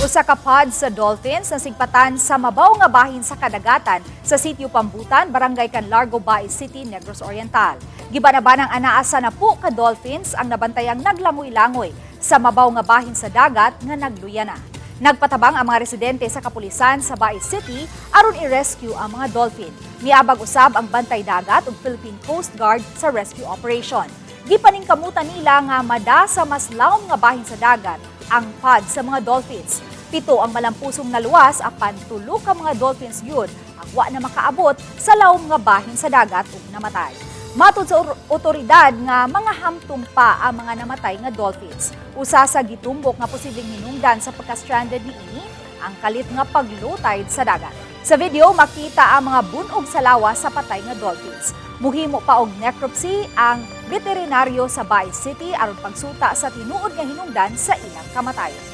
Usa ka pod sa Dolphins na sigpatan sa Mabaw nga bahin sa kadagatan sa sitio Pambutan, Barangay Canlargo, Bais City, Negros Oriental. Gibanabanang anaasa na po ka Dolphins ang nabantayang naglangoy-langoy sa Mabaw nga bahin sa dagat nga nagluya na. Nagpatabang ang mga residente sa kapulisan sa Bais City aron i-rescue ang mga dolphin. Miabag usab ang bantay dagat ug Philippine Coast Guard sa rescue operation. Gipaningkamutan nila nga mada sa mas lawom nga bahin sa dagat ang pod sa mga dolphins. 7 ang malampusong naluwas apan 3 ka mga dolphins yun ang wa na makaabot sa lawom nga bahin sa dagat ug namatay. Matod sa otoridad nga mga hamtong pa ang mga namatay nga dolphins. Usa sa gitumbok nga posibleng hinungdan sa pagka-stranded niini ang kalit nga paglutay sa dagat. Sa video makita ang mga bunog sa lawas sa patay nga dolphins. Muhimo pa og necropsy ang veterinaryo sa Bais City aron pagsuta sa tinuod nga hinungdan sa ilang kamatayon.